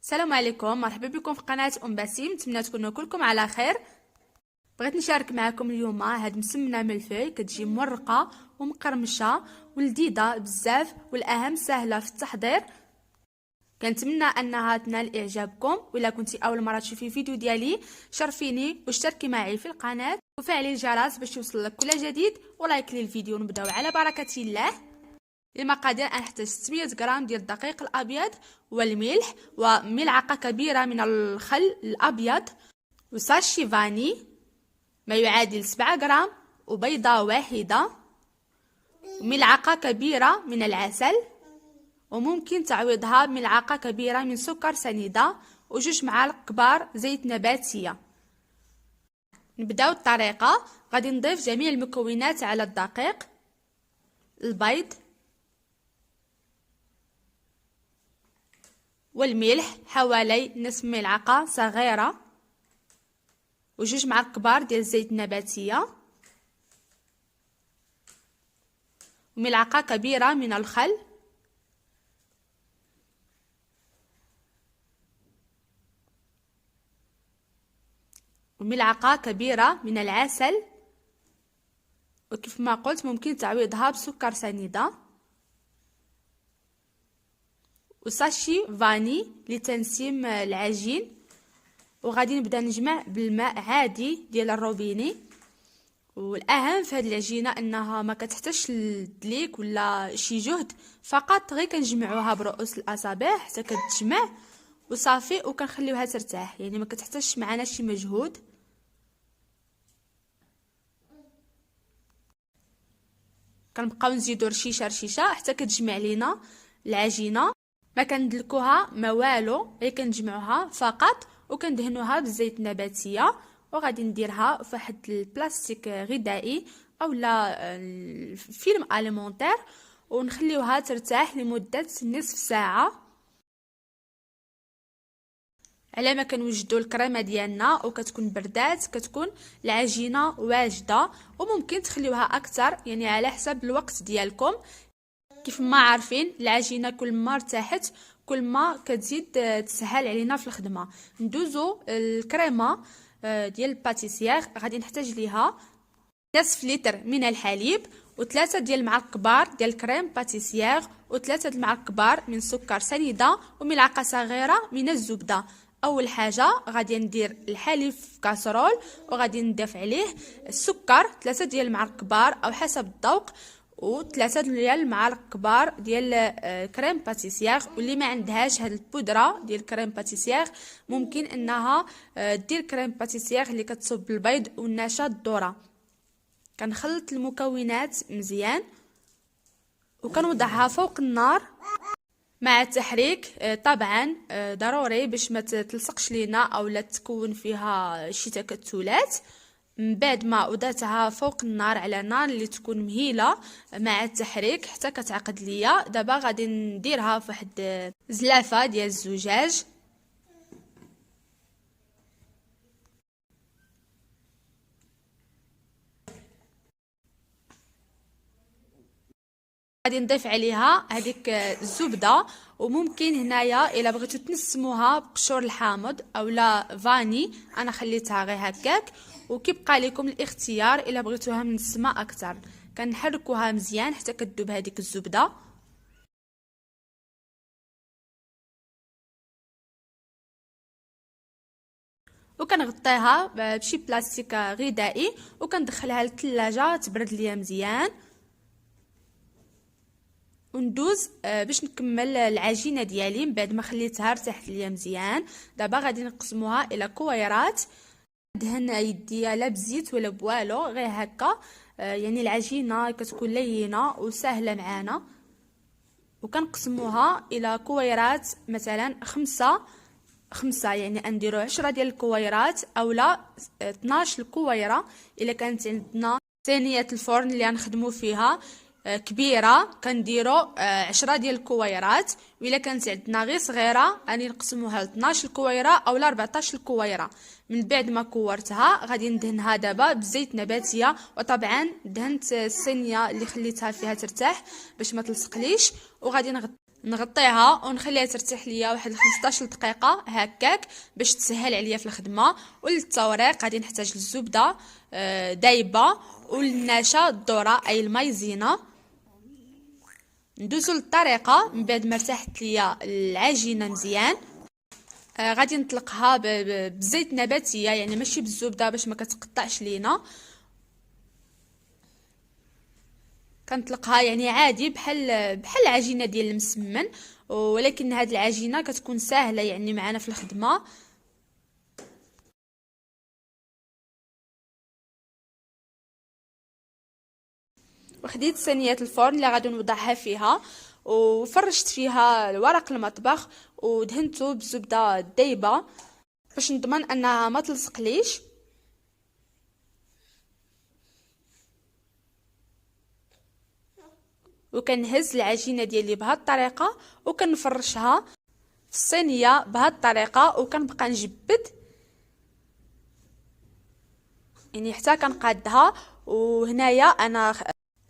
السلام عليكم، مرحبا بكم في قناه بسيم. نتمنى تكونوا كلكم على خير. بغيت نشارك معكم اليوم هاد مسمنه ملفي كتجي مرقه ومقرمشه ولذيذه بزاف، والاهم سهله في التحضير. كنتمنى انها تنال اعجابكم. ولا كنتي اول مره تشوفي فيديو ديالي شرفيني واشتركي معي في القناه وفعلي الجرس باش يوصلك كل جديد، ولايك للفيديو. نبداو على بركه الله. المقادير: نحتاج 600 غرام ديال الدقيق الابيض والملح، وملعقه كبيره من الخل الابيض، وساشي فاني ما يعادل 7 غرام، وبيضه واحده، وملعقه كبيره من العسل، وممكن تعويضها بملعقه كبيره من سكر سنيده، وجوج معالق كبار زيت نباتيه. نبداو الطريقه. غادي نضيف جميع المكونات على الدقيق: البيض والملح حوالي نصف ملعقه صغيره، وجوج معالق كبار ديال الزيت النباتيه، وملعقه كبيره من الخل، وملعقه كبيره من العسل، وكيف ما قلت ممكن تعويضها بسكر سنيده، وساشي فاني لتنسيم العجين. وغادي نبدا نجمع بالماء عادي ديال الروبيني. والاهم في هذه العجينه انها ما كتحتاجش للدليك ولا شي جهد، فقط غير كنجمعوها برؤوس الاصابع حتى كتجمع وصافي، وكنخليوها ترتاح، يعني ما كتحتاجش معنا شي مجهود. كنبقاو نزيدو رشيشه حتى كتجمع لينا العجينه. ما كندلكوها ما والو، غير كنجمعوها فقط وكندهنوها بالزيت النباتيه. وغادي نديرها في واحد البلاستيك غذائي اولا فيلم اليمونتير، ونخليوها ترتاح لمده نصف ساعه على ما كنوجدوا الكريمه ديالنا وكتكون بردات. كتكون العجينه واجده، وممكن تخليوها اكثر يعني على حسب الوقت ديالكم. كيف ما عارفين العجينه كل ما ارتاحت كل ما كتزيد تسهل علينا في الخدمه. ندوزو الكريمه ديال الباتيسيير. غادي نحتاج ليها نصف لتر من الحليب، و3 ديال المعالق كبار ديال الكريم باتيسيير، و3 المعالق كبار من سكر سنيده، وملعقه صغيره من الزبده. اول حاجه غادي ندير الحليب في كاسرول، وغادي نضيف عليه السكر 3 ديال المعالق كبار او حسب الذوق، و3 ديال المعالق كبار ديال كريم باتيسيير. واللي ما عندهاش هاد البودره ديال كريم باتيسيير ممكن انها دير كريم باتيسيير اللي كتصب بالبيض والنشا الذره. كنخلط المكونات مزيان وكنوضعها فوق النار مع التحريك. طبعا ضروري باش ما تلصقش لينا او لا تكون فيها شي تكتلات. من بعد ما وضعتها فوق النار على نار اللي تكون مهيله مع التحريك حتى كتعقد ليا. دابا غادي نديرها في واحد زلافه ديال الزجاج. غادي نضيف عليها هذيك الزبده، وممكن هنايا الا بغيتو تنسموها بقشور الحامض اولا فاني، انا خليتها غير هكاك، وكيبقى لكم الاختيار الا بغيتوها منسمه اكثر. كنحركوها مزيان حتى كتذوب هذيك الزبده. وكنغطيها بشي بلاستيك غذائي وكندخلها للثلاجه تبرد ليا مزيان. وندوز باش نكمل العجينه ديالي من بعد ما خليتها ارتاحت ليا مزيان. دابا غادي نقسموها الى كويرات. ندهن يديا لا بزيت ولا بوالو، غير هكا يعني العجينه كتكون لينه وسهله معانا. وكنقسموها الى كويرات مثلا خمسة، يعني نديرو 10 ديال الكويرات اولا 12 الكويره. الا كانت عندنا صينيه الفرن اللي غنخدموا فيها كبيره كنديرو 10 ديال الكويرات، وإلا كانت عندنا غير صغيره غادي نقسموها ل 12 الكويره اولا 14 الكويره. من بعد ما كورتها غادي ندهنها دابا بزيت نباتيه. وطبعا دهنت الصينيه اللي خليتها فيها ترتاح باش ما تلصقليش. وغادي نغطيها ونخليها ترتاح ليا واحد 15 دقيقه هكاك باش تسهل عليا في الخدمه. وللتوريق غادي نحتاج الزبده دايبه، والنشا الذره اي المايزينا. ندوزو للطريقه من بعد ما ارتاحت ليا العجينه مزيان. غادي نطلقها بزيت نباتيه، يعني ماشي بالزبده باش ما كتقطعش لينا. كنطلقها يعني عادي بحال العجينه ديال المسمن، ولكن هاد العجينه كتكون سهله يعني معنا في الخدمه. وخديت صينيه الفرن اللي غادي نوضعها فيها، وفرشت فيها ورق المطبخ ودهنته بالزبده الدايبه باش نضمن انها ما تلصقليش. وكنهز العجينه ديالي بهذه الطريقه وكنفرشها في الصينيه بهذه الطريقه، وكنبقى نجبد يعني حتى كنقادها. وهنايا انا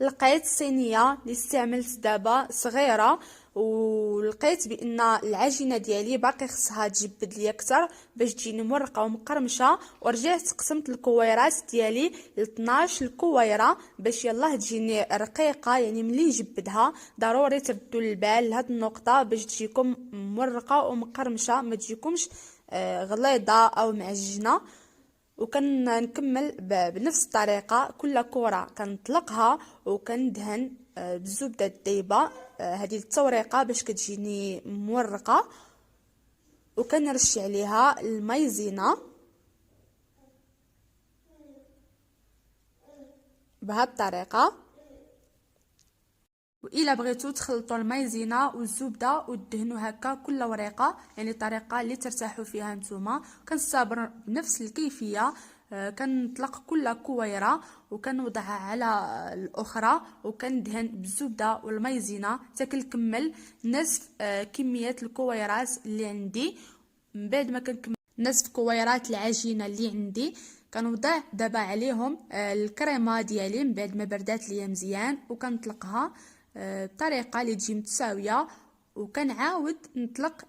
لقيت صينيه اللي استعملت دابا صغيره، ولقيت بان العجينه ديالي باقي خصها تجبد ليا اكثر باش تجيني مرقه ومقرمشه. ورجعت قسمت الكويرات ديالي ل 12 الكويره باش يلاه تجيني رقيقه. يعني ملي نجبدها ضروري تردوا البال لهاد النقطه باش تجيكم مرقه ومقرمشه، ما تجيكمش غليظه او معجنه. وكنكمل بنفس الطريقه، كل كره كنطلقها وكندهن بالزبده الدايبه هذه التوريقه باش كتجيني مورقه، وكنرش عليها المايزينا بهذه الطريقه. والا بغيتو تخلطوا المايزينا والزبده وتدهنوا هكا كل ورقه، يعني الطريقه اللي ترتاحوا فيها نتوما. كنصابر بنفس الكيفيه، كنطلق كل كويره وكنوضعها على الاخرى وكندهن بالزبده والمايزينا حتى كنكمل نصف كميه الكويرات اللي عندي. من بعد ما كنكمل نصف كويرات العجينه اللي عندي، كنوضع دابا عليهم الكريمه ديالي من بعد ما بردات ليا مزيان، وكنطلقها بطريقه اللي تجي متساويه. وكنعاود نطلق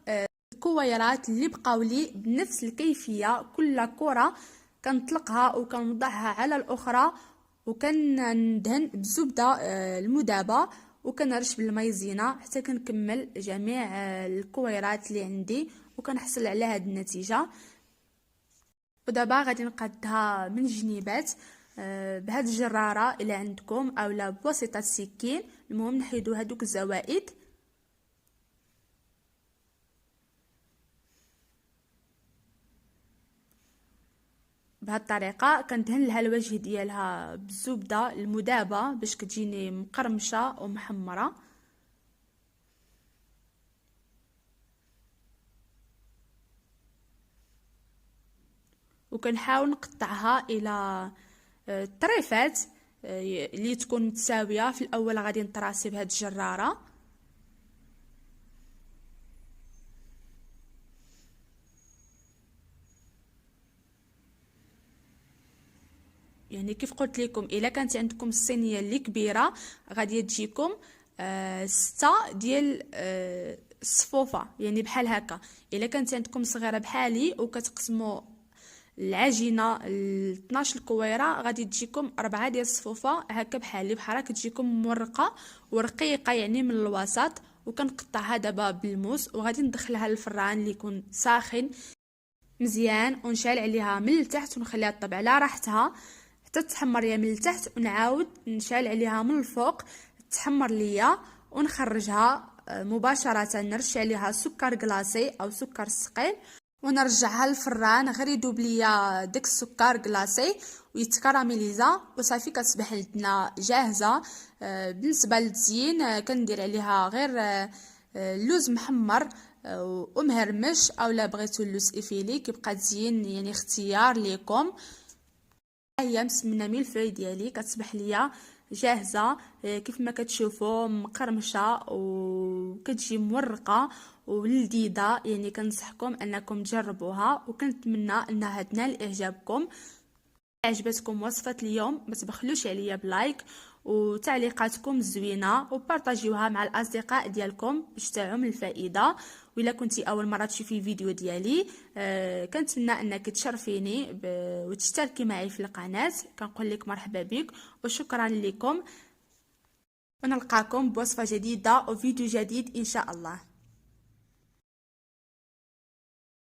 الكويرات اللي بقاو لي بنفس الكيفيه، كل كره كنطلقها وكنوضعها على الاخرى وكندهن بالزبده المذابه وكنرش بالمايزينا حتى كنكمل جميع الكويرات اللي عندي وكنحصل على هذه النتيجه. ودابا غادي نقادها من جنيبات بهاد الجراره الى عندكم اولا بواسطه السكين. المهم نحيدو هادوك الزوائد. بهاد الطريقه كندهن لها الوجه ديالها بالزبده المذابه باش كتجيني مقرمشه ومحمره. وكنحاول نقطعها الى طريفات اللي تكون متساويه. في الاول غادي نطراسي بهاد الجراره يعني كيف قلت لكم، الا كانت عندكم الصينيه اللي كبيره غادي تجيكم 6 ديال الصفوفه يعني بحال هكا. الا كانت عندكم صغيره بحالي وكتقسموا العجينه ل 12 كويره غادي تجيكم 4 ديال الصفوفه هكا بحالي، بحال هكا تجيكم مورقه ورقيقه يعني من الوسط. وكنقطعها دابا بالموس وغادي ندخلها للفران اللي يكون ساخن مزيان، ونشعل عليها من التحت ونخليها طبع على راحتها حتى تحمر ليا من التحت، ونعاود نشعل عليها من الفوق تحمر ليا ونخرجها مباشره. نرش عليها سكر كلاصي او سكر ثقيل ونرجعها للفران غير يذوب ليا داك السكر كلاصي ويتكراميليزا وصافي كتصبح عندنا جاهزه. بالنسبه للتزيين كندير عليها غير اللوز محمر ومهرمش، اولا بغيتو اللوز افيلي كيبقى تزيين يعني اختيار ليكم. هي مسمنه ميلفوي ديالي كتصبح ليا جاهزه كيف ما كتشوفوا مقرمشه وكتجي مورقه ولذيذه. يعني كنصحكم انكم تجربوها وكنتمنى انها تنال اعجابكم. عجبتكم وصفه اليوم ما تبخلوش عليا بلايك وتعليقاتكم الزوينه، وبارطاجيوها مع الاصدقاء ديالكم باش تاعهم الفائده. وإلا كنتي اول مره تشوفي فيديو ديالي كنتمنى انك تشرفيني وتشتركي معي في القناه. كنقول لك مرحبا بك وشكرا لكم، ونلقاكم بوصفه جديده وفيديو جديد ان شاء الله.